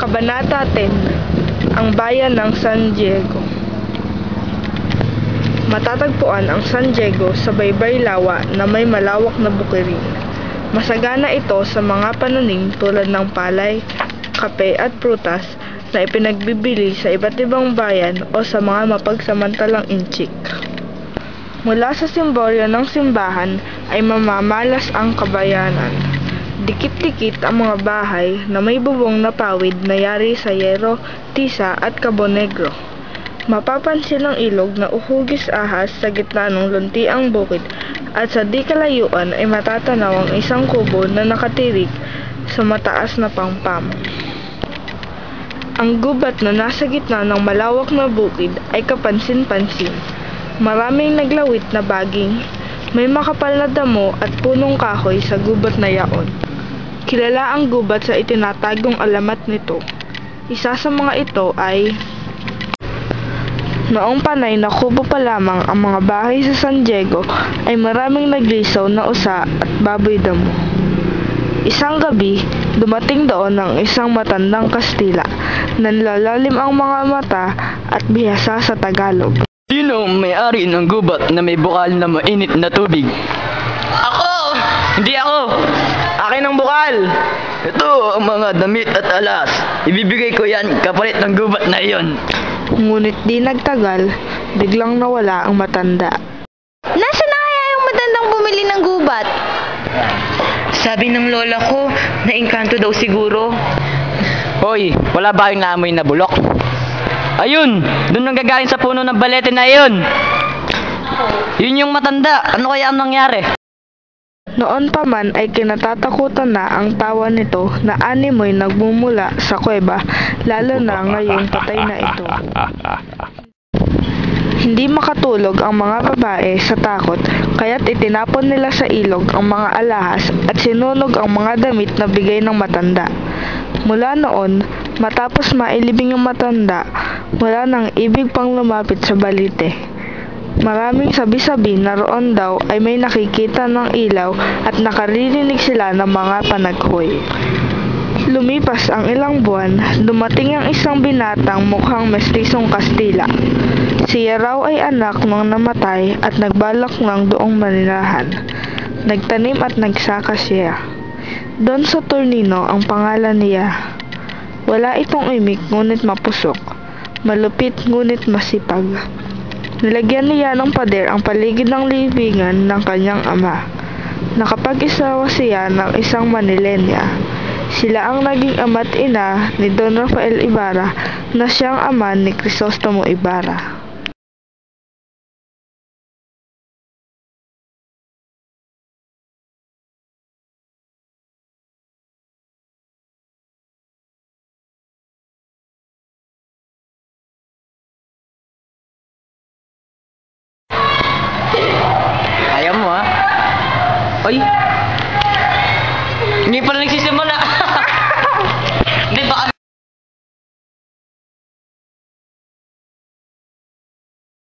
Kabanata 10. Ang bayan ng San Diego. Matatagpuan ang San Diego sa Baybay Lawa na may malawak na bukirin. Masagana ito sa mga pananim tulad ng palay, kape at prutas na ipinagbibili sa iba't ibang bayan o sa mga mapagsamantalang inchik. Mula sa simbolyo ng simbahan ay mamamalas ang kabayanan. Dikit-dikit ang mga bahay na may bubong na pawid na yari sa yero, tisa at kabo negro. Mapapansin ang ilog na uhugis ahas sa gitna ng luntiang bukid at sa di kalayuan ay matatanaw ang isang kubo na nakatirik sa mataas na pangpam. Ang gubat na nasa gitna ng malawak na bukid ay kapansin-pansin. Maraming naglawit na baging, may makapal na damo at punong kahoy sa gubat na yaon. Kilala ang gubat sa itinatagong alamat nito. Isa sa mga ito ay noong panay na kubo pa lamang ang mga bahay sa San Diego ay maraming naglisaw na usa at baboy damo. Isang gabi, dumating doon ang isang matandang Kastila. Nanlalalim ang mga mata at bihasa sa Tagalog. Sino ang may-ari ng gubat na may bukal na mainit na tubig? Ako! Hindi ako! Akin ang bukal! Ito ang mga damit at alas. Ibibigay ko yan kapalit ng gubat na iyon. Ngunit di nagtagal, biglang nawala ang matanda. Nasaan na kaya yung matandang bumili ng gubat? Sabi ng lola ko, naengkanto daw siguro. Hoy, wala ba kayong naamoy na bulok? Ayun! Doon ang gagaling sa puno ng balete na iyon! Yun yung matanda! Ano kaya ang nangyari? Noon pa man ay kinatatakutan na ang tawa nito na animoy nagmumula sa kuweba, lalo na ngayong patay na ito. Hindi makatulog ang mga babae sa takot, kaya't itinapon nila sa ilog ang mga alahas at sinunog ang mga damit na bigay ng matanda. Mula noon, matapos mailibing ang matanda, wala nang ibig pang lumapit sa balite. Maraming sabi-sabi na roon daw ay may nakikita ng ilaw at nakaririnig sila ng mga panaghoy. Lumipas ang ilang buwan, dumating ang isang binatang mukhang mestisong Kastila. Siya raw ay anak ng namatay at nagbalak ng doong manirahan. Nagtanim at nagsaka siya. Don Saturnino ang pangalan niya. Wala itong imik ngunit mapusok, malupit ngunit masipag. Nilagyan niya ng pader ang paligid ng libingan ng kanyang ama. Nakapag-isawa siya ng isang Manilenya. Sila ang naging ama't ina ni Don Rafael Ibarra na siyang ama ni Crisostomo Ibarra. Ayaw mo ha? Ay! Hindi pala nagsisimula!